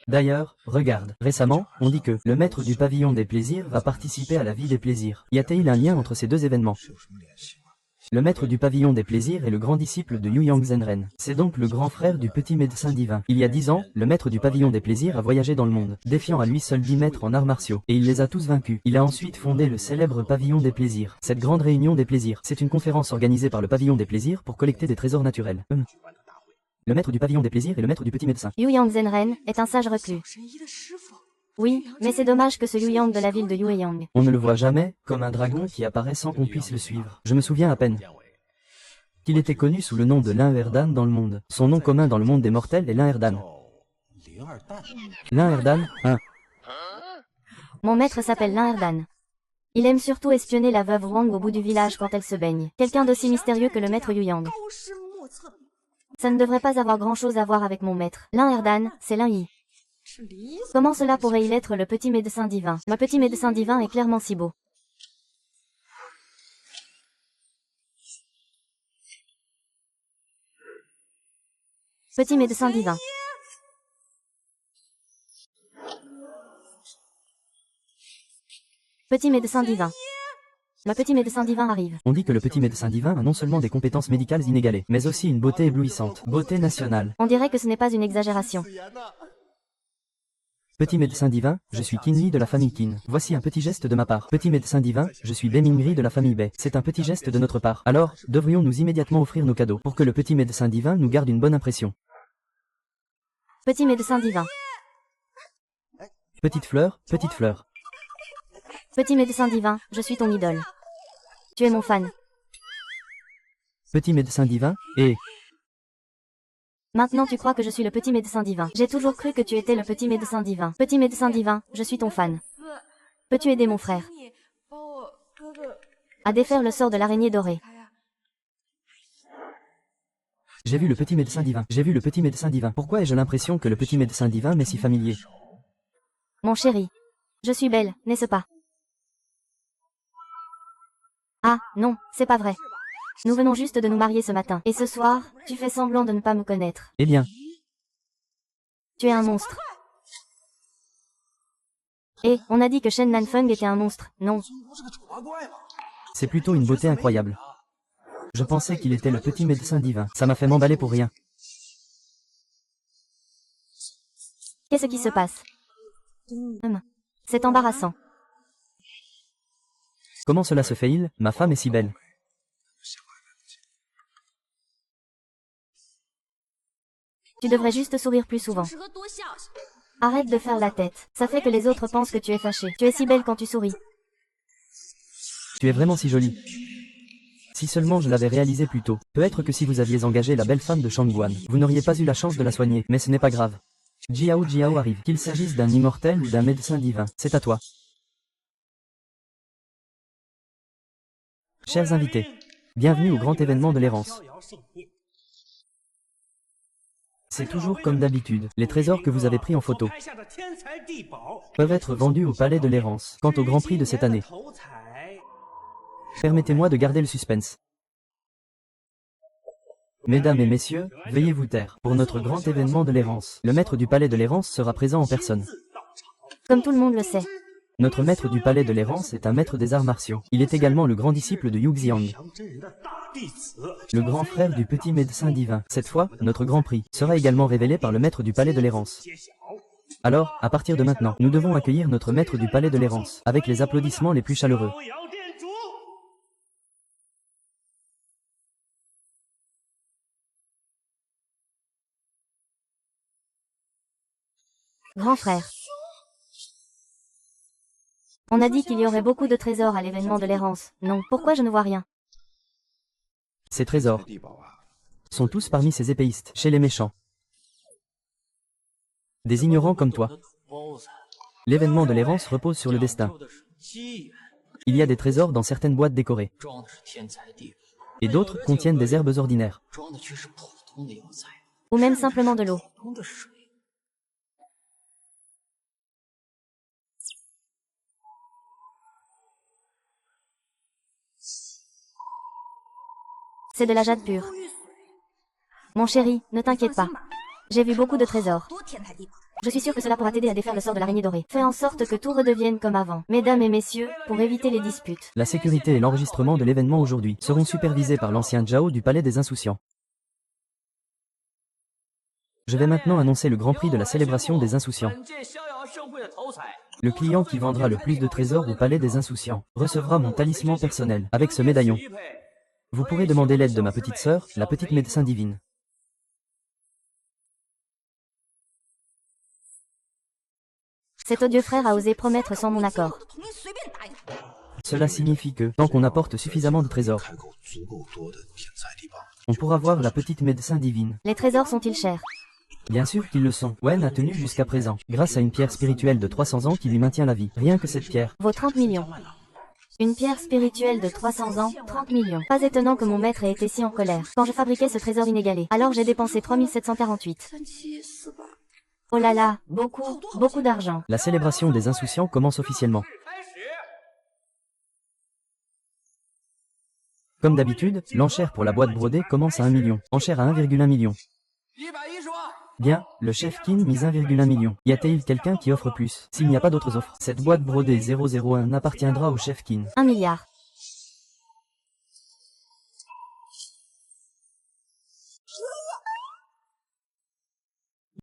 D'ailleurs, regarde, récemment, on dit que le maître du pavillon des plaisirs va participer à la vie des plaisirs. Y a-t-il un lien entre ces deux événements? Le maître du pavillon des plaisirs est le grand disciple de Yu Yang Zenren. C'est donc le grand frère du petit médecin divin. Il y a 10 ans, le maître du pavillon des plaisirs a voyagé dans le monde, défiant à lui seul 10 maîtres en arts martiaux, et il les a tous vaincus. Il a ensuite fondé le célèbre pavillon des plaisirs. Cette grande réunion des plaisirs, c'est une conférence organisée par le pavillon des plaisirs pour collecter des trésors naturels. Le maître du pavillon des plaisirs est le maître du petit médecin. Yu Yang Zenren est un sage reclus. Oui, mais c'est dommage que ce Yu Yang de la ville de Yueyang. On ne le voit jamais, comme un dragon qui apparaît sans qu'on puisse le suivre. Je me souviens à peine qu'il était connu sous le nom de Lin Erdan dans le monde. Son nom commun dans le monde des mortels est Lin Erdan. Lin Erdan, Mon maître s'appelle Lin Erdan. Il aime surtout espionner la veuve Wang au bout du village quand elle se baigne. Quelqu'un d'aussi mystérieux que le maître Yu Yang. Ça ne devrait pas avoir grand-chose à voir avec mon maître. Lin Erdan, c'est Lin Yi. Comment cela pourrait-il être le petit médecin divin? Le petit médecin divin est clairement si beau. Petit médecin divin. Petit médecin divin. Le petit médecin divin arrive. On dit que le petit médecin divin a non seulement des compétences médicales inégalées, mais aussi une beauté éblouissante. Beauté nationale. On dirait que ce n'est pas une exagération. Petit médecin divin, je suis Qin Li de la famille Qin. Voici un petit geste de ma part. Petit médecin divin, je suis Bei Mingri de la famille Bei. C'est un petit geste de notre part. Alors, devrions-nous immédiatement offrir nos cadeaux pour que le petit médecin divin nous garde une bonne impression. Petit médecin divin. Petite fleur, petite fleur. Petit médecin divin, je suis ton idole. Tu es mon fan. Petit médecin divin, et... Maintenant tu crois que je suis le petit médecin divin. J'ai toujours cru que tu étais le petit médecin divin. Petit médecin divin, je suis ton fan. Peux-tu aider mon frère à défaire le sort de l'araignée dorée? J'ai vu le petit médecin divin. J'ai vu le petit médecin divin. Pourquoi ai-je l'impression que le petit médecin divin m'est si familier? Mon chéri. Je suis belle, n'est-ce pas? Ah, non, c'est pas vrai. Nous venons juste de nous marier ce matin. Et ce soir, tu fais semblant de ne pas me connaître. Eh bien, Tu es un monstre. Et, on a dit que Shen Nanfeng était un monstre, non? c'est plutôt une beauté incroyable. Je pensais qu'il était le petit médecin divin. Ça m'a fait m'emballer pour rien. Qu'est-ce qui se passe? C'est embarrassant. Comment cela se fait-il? Ma femme est si belle. Tu devrais juste sourire plus souvent. Arrête de faire la tête. Ça fait que les autres pensent que tu es fâché. Tu es si belle quand tu souris. Tu es vraiment si jolie. Si seulement je l'avais réalisé plus tôt. Peut-être que si vous aviez engagé la belle femme de Shangguan, vous n'auriez pas eu la chance de la soigner, mais ce n'est pas grave. Jiao Jiao arrive. Qu'il s'agisse d'un immortel ou d'un médecin divin, c'est à toi. Chers invités, bienvenue au grand événement de l'errance. C'est toujours comme d'habitude. Les trésors que vous avez pris en photo peuvent être vendus au Palais de l'Errance. Quant au Grand Prix de cette année, permettez-moi de garder le suspense. Mesdames et messieurs, veuillez vous taire. Pour notre grand événement de l'Errance, le maître du Palais de l'Errance sera présent en personne. Comme tout le monde le sait. Notre maître du Palais de l'Errance est un maître des arts martiaux. Il est également le grand disciple de Yu Xiang, le grand frère du petit médecin divin. Cette fois, notre grand prix sera également révélé par le maître du Palais de l'Errance. Alors, à partir de maintenant, nous devons accueillir notre maître du Palais de l'Errance, avec les applaudissements les plus chaleureux. Grand frère. On a dit qu'il y aurait beaucoup de trésors à l'événement de l'Errance. Non, pourquoi je ne vois rien? Ces trésors sont tous parmi ces épéistes, chez les méchants. Des ignorants comme toi. L'événement de l'Errance repose sur le destin. Il y a des trésors dans certaines boîtes décorées. Et d'autres contiennent des herbes ordinaires. Ou même simplement de l'eau. C'est de la jade pure. Mon chéri, ne t'inquiète pas. J'ai vu beaucoup de trésors. Je suis sûr que cela pourra t'aider à défaire le sort de l'araignée dorée. Fais en sorte que tout redevienne comme avant. Mesdames et messieurs, pour éviter les disputes. La sécurité et l'enregistrement de l'événement aujourd'hui seront supervisés par l'ancien Zhao du Palais des Insouciants. Je vais maintenant annoncer le Grand Prix de la célébration des Insouciants. Le client qui vendra le plus de trésors au Palais des Insouciants recevra mon talisman personnel avec ce médaillon. Vous pourrez demander l'aide de ma petite sœur, la petite médecin divine. Cet odieux frère a osé promettre sans mon accord. Cela signifie que, tant qu'on apporte suffisamment de trésors, on pourra voir la petite médecin divine. Les trésors sont-ils chers? Bien sûr qu'ils le sont. Wen a tenu jusqu'à présent, grâce à une pierre spirituelle de 300 ans qui lui maintient la vie. Rien que cette pierre Vaut 30 millions. Une pierre spirituelle de 300 ans, 30 millions. Pas étonnant que mon maître ait été si en colère quand je fabriquais ce trésor inégalé. Alors j'ai dépensé 3748. Oh là là, beaucoup d'argent. La célébration des Insouciants commence officiellement. Comme d'habitude, l'enchère pour la boîte brodée commence à 1 million. Enchère à 1,1 million. Bien, le chef Qin mise 1,1 million. Y a-t-il quelqu'un qui offre plus? S'il n'y a pas d'autres offres, cette boîte brodée 001 appartiendra au chef Qin. 1 milliard.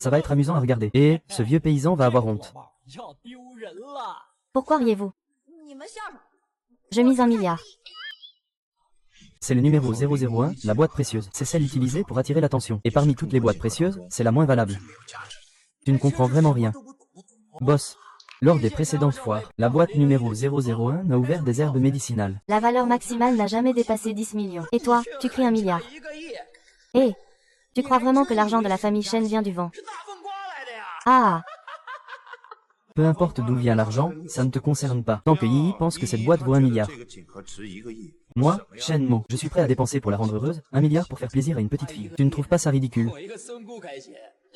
Ça va être amusant à regarder. Et ce vieux paysan va avoir honte. Pourquoi riez-vous? Je mise 1 milliard. C'est le numéro 001, la boîte précieuse. C'est celle utilisée pour attirer l'attention. Et parmi toutes les boîtes précieuses, c'est la moins valable. Tu ne comprends vraiment rien. Boss, lors des précédentes foires, la boîte numéro 001 n'a ouvert des herbes médicinales. La valeur maximale n'a jamais dépassé 10 millions. Et toi, tu cries 1 milliard. Hé, tu crois vraiment que l'argent de la famille Shen vient du vent? Ah, Peu importe d'où vient l'argent, ça ne te concerne pas. Tant que Yi pense que cette boîte vaut 1 milliard. Moi, Shen Mo, je suis prêt à dépenser pour la rendre heureuse, 1 milliard pour faire plaisir à une petite fille. Tu ne trouves pas ça ridicule?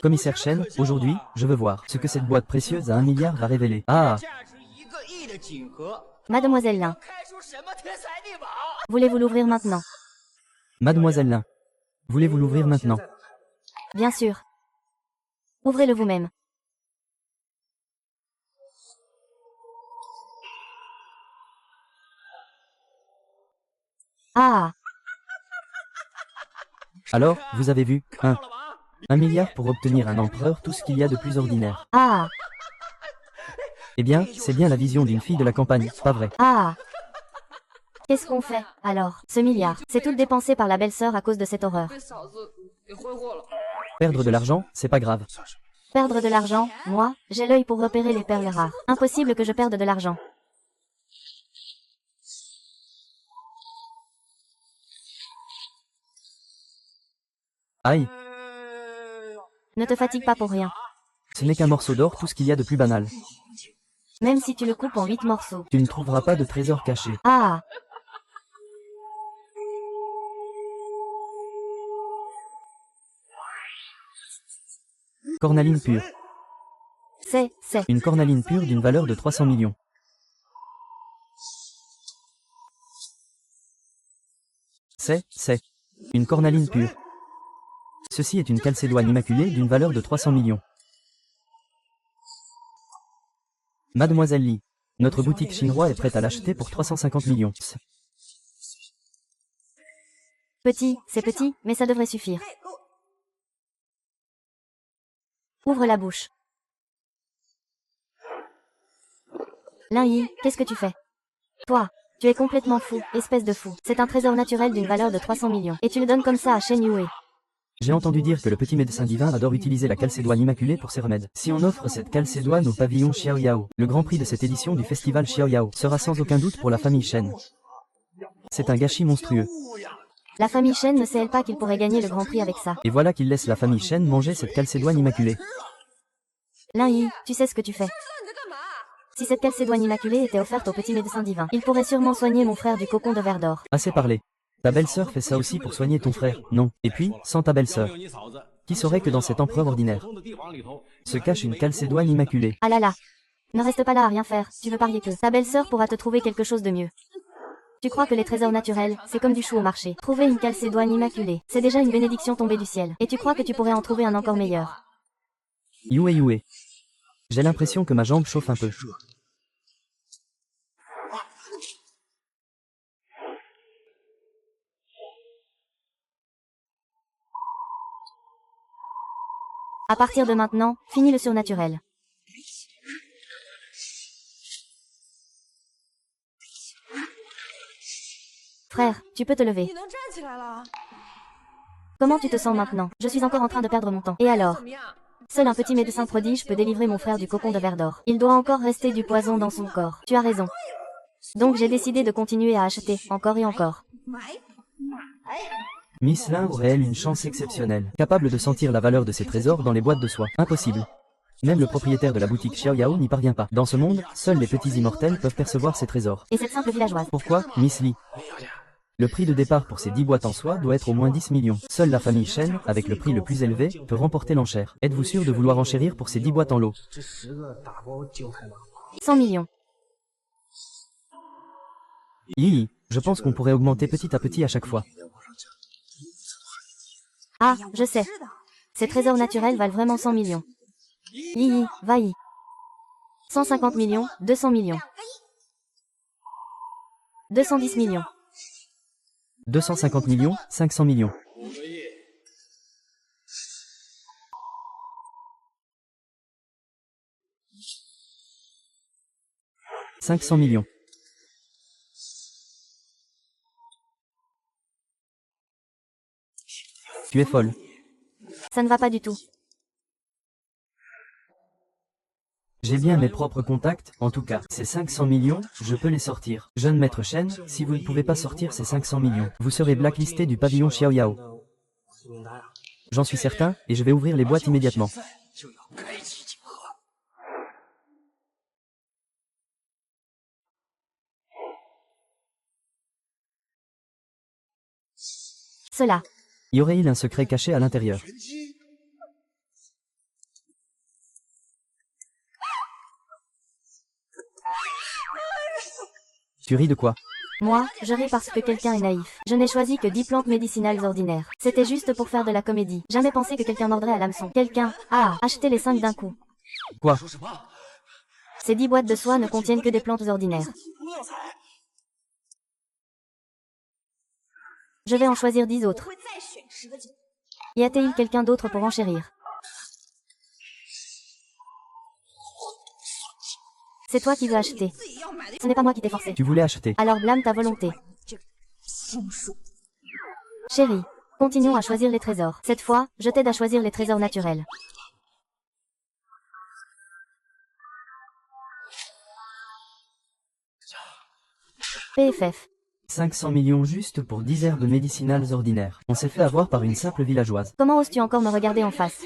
Commissaire Shen, aujourd'hui, je veux voir ce que cette boîte précieuse à 1 milliard va révéler. Ah, Mademoiselle Lin. Voulez-vous l'ouvrir maintenant? Mademoiselle Lin, voulez-vous l'ouvrir maintenant? Bien sûr. Ouvrez-le vous-même. Ah, Alors, vous avez vu, 1 milliard pour obtenir un empereur tout ce qu'il y a de plus ordinaire. ah, Eh bien, c'est bien la vision d'une fille de la campagne, pas vrai? ah. Qu'est-ce qu'on fait, alors? Ce milliard, c'est tout dépensé par la belle-sœur à cause de cette horreur. Perdre de l'argent, c'est pas grave. Perdre de l'argent, moi, j'ai l'œil pour repérer les perles rares. Impossible que je perde de l'argent. Aïe, Ne te fatigue pas pour rien. ce n'est qu'un morceau d'or tout ce qu'il y a de plus banal. Même si tu le coupes en 8 morceaux. Tu ne trouveras pas de trésor caché. Ah, Cornaline pure. C'est. Une cornaline pure d'une valeur de 300 millions. C'est. Une cornaline pure. Ceci est une calcédoine immaculée d'une valeur de 300 millions. Mademoiselle Li, notre boutique chinoise est prête à l'acheter pour 350 millions. Petit, c'est petit, mais ça devrait suffire. Ouvre la bouche. Lin Yi, qu'est-ce que tu fais? Toi, tu es complètement fou, espèce de fou. C'est un trésor naturel d'une valeur de 300 millions. Et tu le donnes comme ça à Shen Yue. J'ai entendu dire que le petit médecin divin adore utiliser la calcédoine immaculée pour ses remèdes. Si on offre cette calcédoine au pavillon Xiaoyao, le grand prix de cette édition du festival Xiaoyao sera sans aucun doute pour la famille Shen. C'est un gâchis monstrueux. La famille Shen ne sait-elle pas qu'il pourrait gagner le grand prix avec ça? Et voilà qu'il laisse la famille Shen manger cette calcédoine immaculée. Lin Yi, tu sais ce que tu fais. Si cette calcédoine immaculée était offerte au petit médecin divin, il pourrait sûrement soigner mon frère du cocon de verre d'or. Assez parlé. Ta belle-sœur fait ça aussi pour soigner ton frère, non? Et puis, sans ta belle-sœur, qui saurait que dans cet empereur ordinaire se cache une calcédoine immaculée? Ah là là. Ne reste pas là à rien faire, tu veux parier que ta belle-sœur pourra te trouver quelque chose de mieux. Tu crois que les trésors naturels, c'est comme du chou au marché. Trouver une calcédoine immaculée, c'est déjà une bénédiction tombée du ciel. Et tu crois que tu pourrais en trouver un encore meilleur? Yue. J'ai l'impression que ma jambe chauffe un peu. À partir de maintenant, finis le surnaturel. Frère, tu peux te lever. Comment tu te sens maintenant? Je suis encore en train de perdre mon temps. Et alors? Seul un petit médecin prodige peut délivrer mon frère du cocon de verre d'or. Il doit encore rester du poison dans son corps. Tu as raison. Donc j'ai décidé de continuer à acheter, encore et encore. Miss Lin aurait-elle une chance exceptionnelle, capable de sentir la valeur de ses trésors dans les boîtes de soie? Impossible. Même le propriétaire de la boutique Xiaoyao n'y parvient pas. Dans ce monde, seuls les petits immortels peuvent percevoir ces trésors. Et cette simple villageoise? Pourquoi, Miss Li? Le prix de départ pour ces 10 boîtes en soie doit être au moins 10 millions. Seule la famille Shen, avec le prix le plus élevé, peut remporter l'enchère. Êtes-vous sûr de vouloir enchérir pour ces 10 boîtes en lot? 100 millions. Yi, je pense qu'on pourrait augmenter petit à petit à chaque fois. Ah, je sais. Ces trésors naturels valent vraiment 100 millions. Yi, va-y. 150 millions, 200 millions. 210 millions. 250 millions, 500 millions. 500 millions. Tu es folle. Ça ne va pas du tout. J'ai bien mes propres contacts, en tout cas. Ces 500 millions, je peux les sortir. Jeune maître Shen, si vous ne pouvez pas sortir ces 500 millions, vous serez blacklisté du pavillon Xiaoyao. J'en suis certain, et je vais ouvrir les boîtes immédiatement. Cela. Y aurait-il un secret caché à l'intérieur? Tu ris de quoi? Moi, je ris parce que quelqu'un est naïf. Je n'ai choisi que 10 plantes médicinales ordinaires. C'était juste pour faire de la comédie. Jamais pensé que quelqu'un mordrait à l'hameçon. Quelqu'un a acheté les 5 d'un coup. Quoi? Ces 10 boîtes de soie ne contiennent que des plantes ordinaires. Je vais en choisir 10 autres. Y a-t-il quelqu'un d'autre pour enchérir? C'est toi qui veux acheter. Ce n'est pas moi qui t'ai forcé. Tu voulais acheter. Alors blâme ta volonté. Chérie, continuons à choisir les trésors. Cette fois, je t'aide à choisir les trésors naturels. PFF. 500 millions juste pour 10 herbes médicinales ordinaires. On s'est fait avoir par une simple villageoise. Comment oses-tu encore me regarder en face?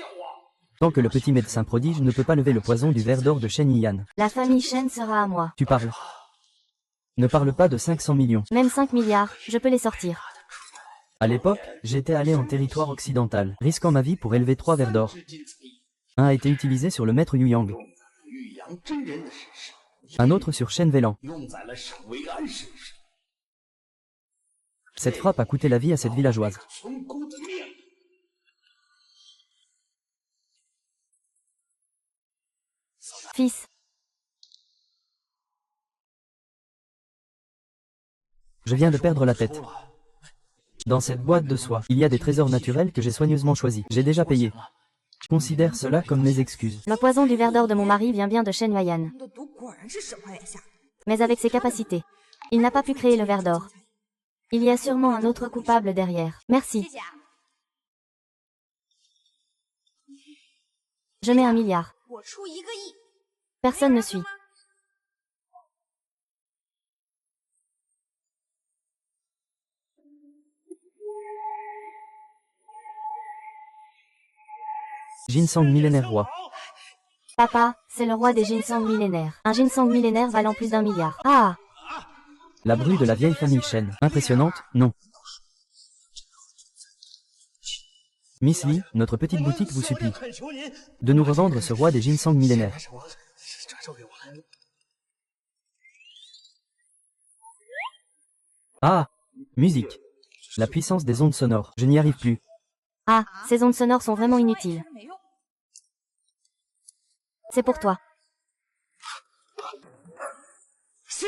Tant que le petit médecin prodige ne peut pas lever le poison du verre d'or de Shen Yiyan. La famille Shen sera à moi. Tu parles. Ne parle pas de 500 millions. Même 5 milliards, je peux les sortir. À l'époque, j'étais allé en territoire occidental, risquant ma vie pour élever 3 verres d'or. Un a été utilisé sur le maître Yu Yang. Un autre sur Shen Weilan. Cette frappe a coûté la vie à cette villageoise. Fils. Je viens de perdre la tête. Dans cette boîte de soie, il y a des trésors naturels que j'ai soigneusement choisis. J'ai déjà payé. Je considère cela comme mes excuses. Le poison du ver d'or de mon mari vient bien de Shen Weiyan. Mais avec ses capacités, il n'a pas pu créer le ver d'or. Il y a sûrement un autre coupable derrière. Merci. Je mets 1 milliard. Personne ne suit. Ginseng millénaire roi. Papa, c'est le roi des ginseng millénaires. Un ginseng millénaire valant plus d'1 milliard. Ah! La bru de la vieille famille Shen. Impressionnante, non. Miss Lee, notre petite boutique vous supplie de nous revendre ce roi des ginseng millénaires. Ah! Musique. La puissance des ondes sonores. Je n'y arrive plus. Ah, ces ondes sonores sont vraiment inutiles. C'est pour toi.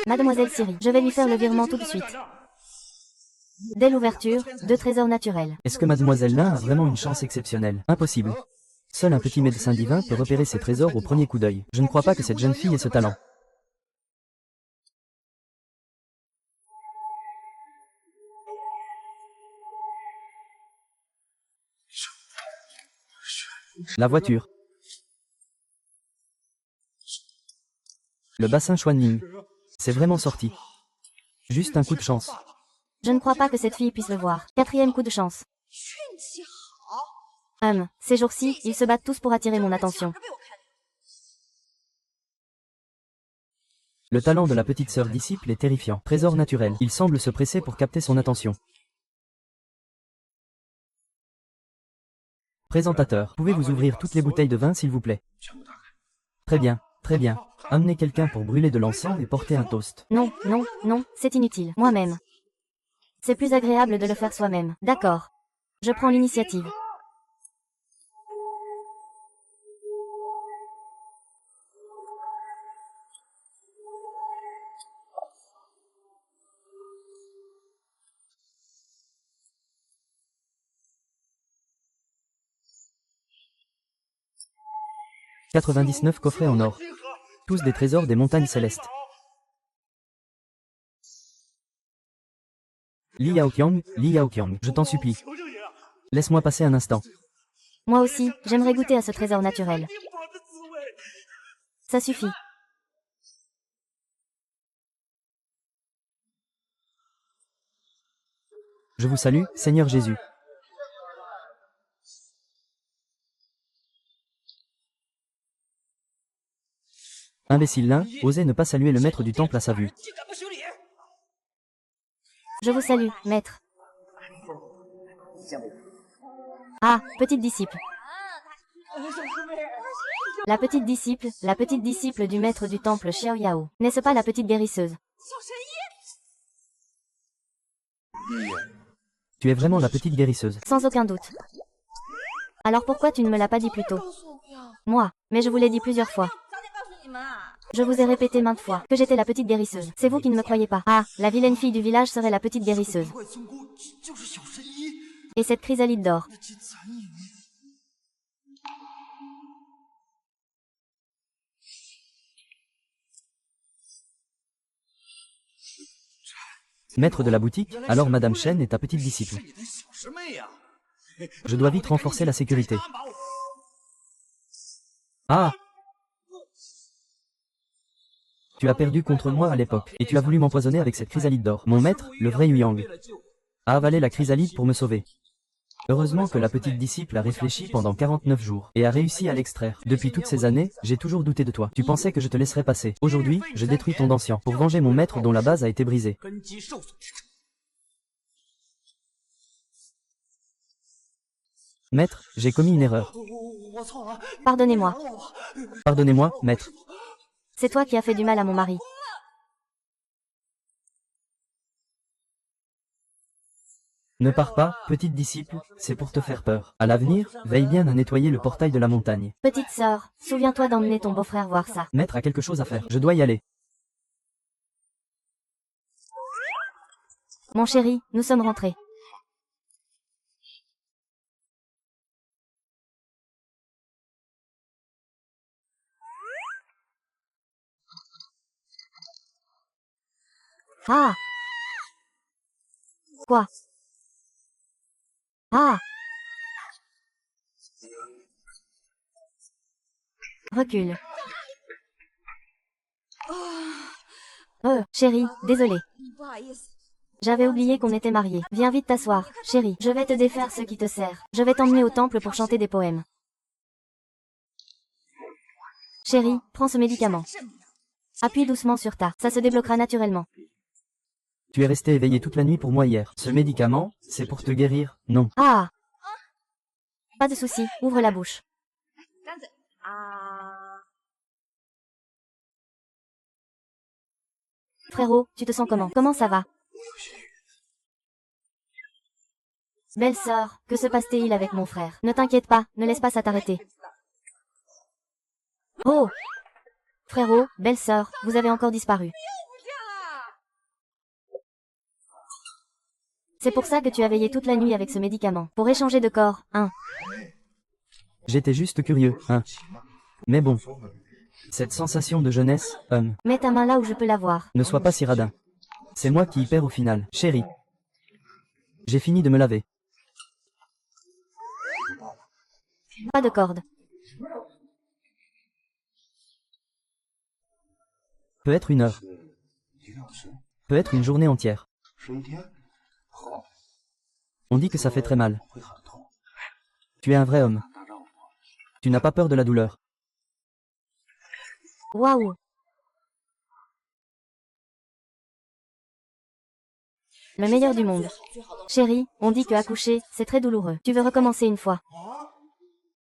Mademoiselle Siri, je vais lui faire le virement tout de suite. Dès l'ouverture, 2 trésors naturels. Est-ce que Mademoiselle Lin a vraiment une chance exceptionnelle? Impossible. Seul un petit médecin divin peut repérer ces trésors au premier coup d'œil. Je ne crois pas que cette jeune fille ait ce talent. La voiture. Le bassin Xuanning. C'est vraiment sorti. Juste un coup de chance. Je ne crois pas que cette fille puisse le voir. 4e coup de chance. Ces jours-ci, ils se battent tous pour attirer mon attention. Le talent de la petite sœur disciple est terrifiant. Trésor naturel. Il semble se presser pour capter son attention. Présentateur, pouvez-vous ouvrir toutes les bouteilles de vin s'il vous plaît? Très bien, très bien. Amenez quelqu'un pour brûler de l'encens et porter un toast. Non, non, non, c'est inutile. Moi-même. C'est plus agréable de le faire soi-même. D'accord. Je prends l'initiative. « 99 coffrets en or. Tous des trésors des montagnes célestes. Li Yaoqiang, je t'en supplie. Laisse-moi passer un instant. Moi aussi, j'aimerais goûter à ce trésor naturel. Ça suffit. Je vous salue, Seigneur Jésus. Imbécile Lin, osez ne pas saluer le maître du temple à sa vue. Je vous salue, maître. Ah, petite disciple. La petite disciple du maître du temple Xiao Yao. N'est-ce pas la petite guérisseuse? Tu es vraiment la petite guérisseuse. Sans aucun doute. Alors pourquoi tu ne me l'as pas dit plus tôt? Moi, mais je vous l'ai dit plusieurs fois. Je vous ai répété maintes fois que j'étais la petite guérisseuse. C'est vous qui ne me croyez pas. Ah, la vilaine fille du village serait la petite guérisseuse. Et cette chrysalide d'or. Maître de la boutique, alors Madame Shen est ta petite disciple. Je dois vite renforcer la sécurité. Ah! Tu as perdu contre moi à l'époque, et tu as voulu m'empoisonner avec cette chrysalide d'or. Mon maître, le vrai Yu Yang, a avalé la chrysalide pour me sauver. Heureusement que la petite disciple a réfléchi pendant 49 jours, et a réussi à l'extraire. Depuis toutes ces années, j'ai toujours douté de toi. Tu pensais que je te laisserais passer. Aujourd'hui, je détruis ton dancian, pour venger mon maître dont la base a été brisée. Maître, j'ai commis une erreur. Pardonnez-moi. Pardonnez-moi, maître. C'est toi qui as fait du mal à mon mari. Ne pars pas, petite disciple, c'est pour te faire peur. À l'avenir, veille bien à nettoyer le portail de la montagne. Petite sœur, souviens-toi d'emmener ton beau-frère voir ça. Maître a quelque chose à faire. Je dois y aller. Mon chéri, nous sommes rentrés. Ah! Quoi? Ah! Recule. Chérie, désolé. J'avais oublié qu'on était mariés. Viens vite t'asseoir, chérie. Je vais te défaire ce qui te sert. Je vais t'emmener au temple pour chanter des poèmes. Chérie, prends ce médicament. Appuie doucement sur ta. Ça se débloquera naturellement. Tu es resté éveillé toute la nuit pour moi hier. Ce médicament, c'est pour te guérir, non. Ah! Pas de souci, ouvre la bouche. Frérot, tu te sens comment? Comment ça va? Belle sœur, que se passe-t-il avec mon frère? Ne t'inquiète pas, ne laisse pas ça t'arrêter. Oh! Frérot, belle sœur, vous avez encore disparu. C'est pour ça que tu as veillé toute la nuit avec ce médicament. Pour échanger de corps, hein? J'étais juste curieux, hein. Mais bon. Cette sensation de jeunesse, Mets ta main là où je peux la voir. ne sois pas si radin. C'est moi qui y perds au final, chérie. J'ai fini de me laver. Pas de corde. Peut être une heure. Peut être une journée entière. On dit que ça fait très mal. Tu es un vrai homme. Tu n'as pas peur de la douleur. Waouh! Le meilleur du monde. Chérie, on dit que accoucher, c'est très douloureux. Tu veux recommencer une fois?